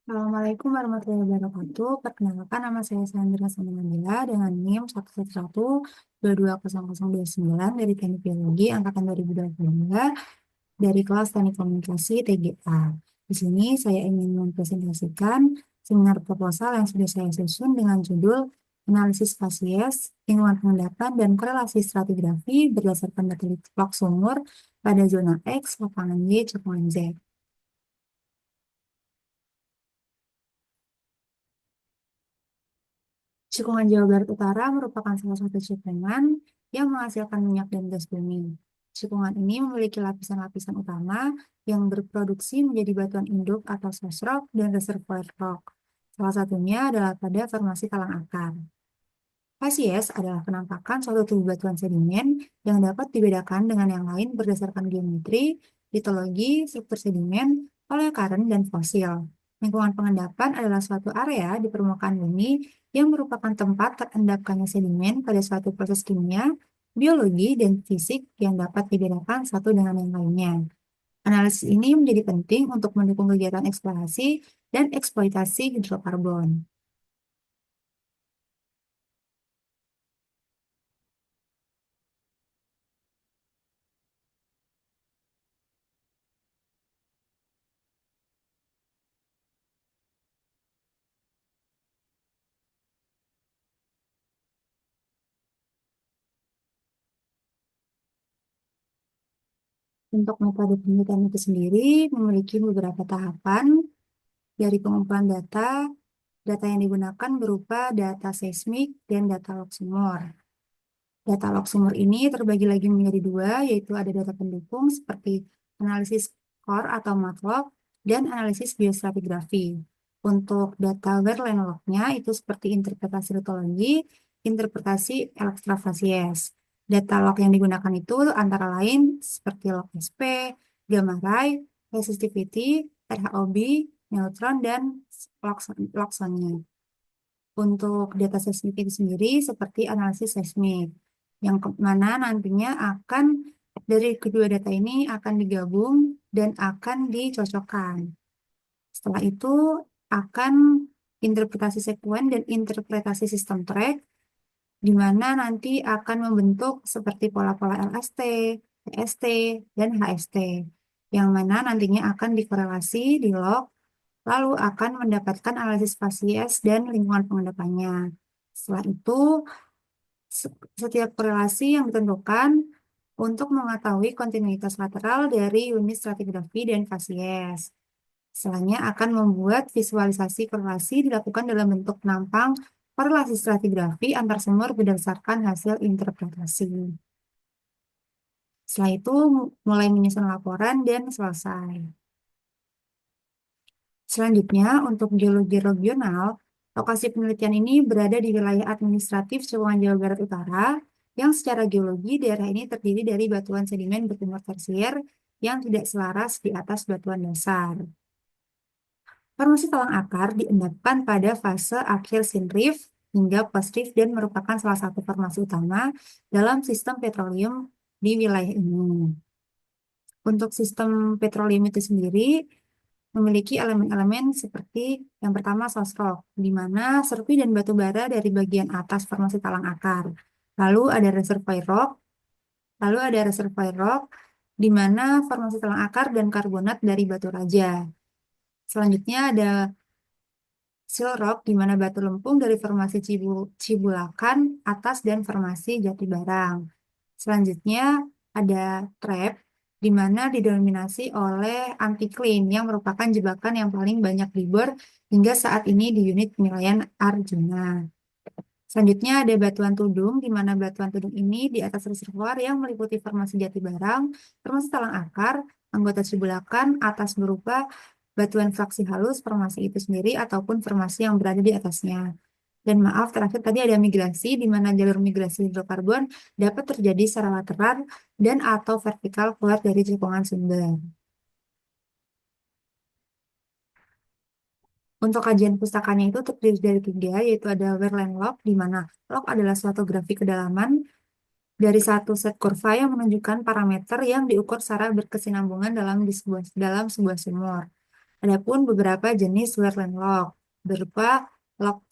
Assalamualaikum warahmatullahi wabarakatuh. Perkenalkan, nama saya Sandra Samanandila dengan NIM 111220029 dari Teknik Biologi Angkatan 2022 dari kelas Teknik Komunikasi TGA. Di sini saya ingin mempresentasikan seminar proposal yang sudah saya susun dengan judul Analisis Spasies, Lingkungan Pengendapan, dan Korelasi Stratigrafi berdasarkan data log sumur pada zona X, lapangan Y, cekungan Z. Cekungan Jawa Barat Utara merupakan salah satu cekungan yang menghasilkan minyak dan gas bumi. Cekungan ini memiliki lapisan-lapisan utama yang berproduksi menjadi batuan induk atau source rock dan reservoir rock. Salah satunya adalah pada formasi talang akar. Spasies adalah penampakan suatu tubuh batuan sedimen yang dapat dibedakan dengan yang lain berdasarkan geometri, litologi, struktur sedimen, oleokarent, dan fosil. Lingkungan pengendapan adalah suatu area di permukaan bumi yang merupakan tempat terendapkannya sedimen pada suatu proses kimia, biologi, dan fisik yang dapat dibedakan satu dengan yang lainnya. Analisis ini menjadi penting untuk mendukung kegiatan eksplorasi dan eksploitasi hidrokarbon. Untuk metode penelitian itu sendiri memiliki beberapa tahapan dari pengumpulan data. Data yang digunakan berupa data seismik dan data log sumur. Data log sumur ini terbagi lagi menjadi dua, yaitu ada data pendukung seperti analisis core atau MATLAB dan analisis biostratigrafi. Untuk data Verlaine log-nya itu seperti interpretasi litologi, interpretasi elektrofasies. Data log yang digunakan itu antara lain seperti log SP, gamma ray, resistivity, RHOB, neutron, dan log-nya. Untuk data seismik itu sendiri seperti analisis seismik, yang mana nantinya akan dari kedua data ini akan digabung dan akan dicocokkan. Setelah itu akan interpretasi sekuen dan interpretasi sistem track, di mana nanti akan membentuk seperti pola-pola LST, TST, dan HST, yang mana nantinya akan dikorelasi di log, lalu akan mendapatkan analisis spasies dan lingkungan pengendapannya. Setelah itu, setiap korelasi yang ditentukan untuk mengetahui kontinuitas lateral dari unit stratigrafi dan fasies. Selanjutnya akan membuat visualisasi korelasi dilakukan dalam bentuk penampang korelasi stratigrafi antar sumur berdasarkan hasil interpretasi. Setelah itu mulai menyusun laporan dan selesai. Selanjutnya, untuk geologi regional, lokasi penelitian ini berada di wilayah administratif Cekungan Jawa Barat Utara, yang secara geologi daerah ini terdiri dari batuan sedimen bertumor tersier yang tidak selaras di atas batuan dasar. Formasi talang akar diendapkan pada fase akhir sinrif hingga postrif dan merupakan salah satu formasi utama dalam sistem petroleum di wilayah ini. Untuk sistem petroleum itu sendiri memiliki elemen-elemen seperti yang pertama source rock, di mana serpi dan batu bara dari bagian atas formasi talang akar. Lalu ada reservoir rock, di mana formasi talang akar dan karbonat dari batu raja. Selanjutnya ada sill rock, di mana batu lempung dari formasi Cibulakan atas dan formasi Jati Barang. Selanjutnya ada trap, di mana didominasi oleh anticline yang merupakan jebakan yang paling banyak dibor hingga saat ini di unit penilaian Arjuna. Selanjutnya ada batuan tudung, di mana batuan tudung ini di atas reservoir yang meliputi formasi Jati Barang, formasi Talang Akar, anggota Cibulakan, atas berupa batuan fraksi halus formasi itu sendiri ataupun formasi yang berada di atasnya. Dan maaf, terakhir tadi ada migrasi, di mana jalur migrasi hidrokarbon dapat terjadi secara lateral dan atau vertikal keluar dari cekungan sumber. Untuk kajian pustakanya itu terdiri dari tiga, yaitu ada Verlaine log, di mana log adalah suatu grafik kedalaman dari satu set kurva yang menunjukkan parameter yang diukur secara berkesinambungan dalam sebuah sumur. Adapun beberapa jenis Whirlwind Lock berupa lock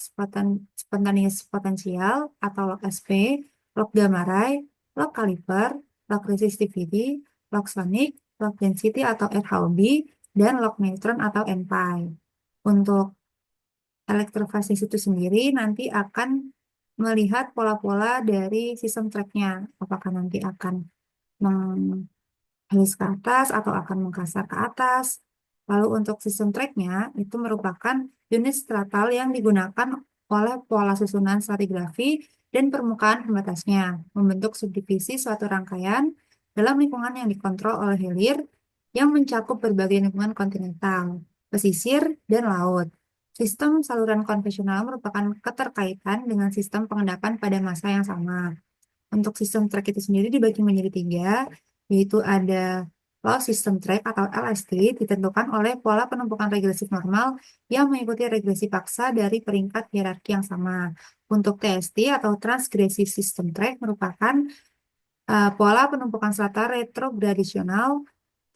spontaneous potensial atau lock SP, lock gamma ray, lock caliper, lock resistivity, lock sonic, lock density atau RHOB, dan lock neutron atau NPI. Untuk elektrofasis itu sendiri nanti akan melihat pola-pola dari sistem tracknya. Apakah nanti akan halus ke atas atau akan mengkasar ke atas. Lalu untuk sistem tracknya itu merupakan unit stratal yang digunakan oleh pola susunan stratigrafi dan permukaan pembatasnya, membentuk subdivisi suatu rangkaian dalam lingkungan yang dikontrol oleh hilir yang mencakup berbagai lingkungan kontinental, pesisir, dan laut. Sistem saluran konvensional merupakan keterkaitan dengan sistem pengendapan pada masa yang sama. Untuk sistem track itu sendiri dibagi menjadi tiga, yaitu ada low system track atau LST ditentukan oleh pola penumpukan regresif normal yang mengikuti regresi paksa dari peringkat hierarki yang sama. Untuk TST atau transgressive system track merupakan pola penumpukan strata retrogradasional.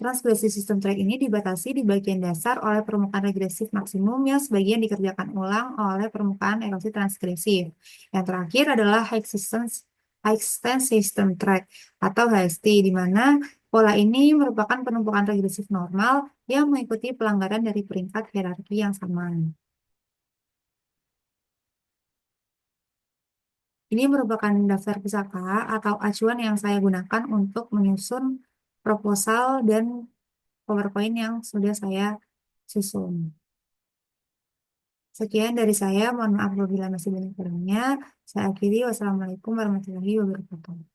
Transgresi sistem track ini dibatasi di bagian dasar oleh permukaan regresif maksimum yang sebagian dikerjakan ulang oleh permukaan erosi transgresif. Yang terakhir adalah high extent system track atau HST, di mana pola ini merupakan penumpukan regresif normal yang mengikuti pelanggaran dari peringkat hierarki yang sama. Ini merupakan daftar pusaka atau acuan yang saya gunakan untuk menyusun proposal dan PowerPoint yang sudah saya susun. Sekian dari saya, mohon maaf apabila masih banyak kurangnya. Saya akhiri, wassalamualaikum warahmatullahi wabarakatuh.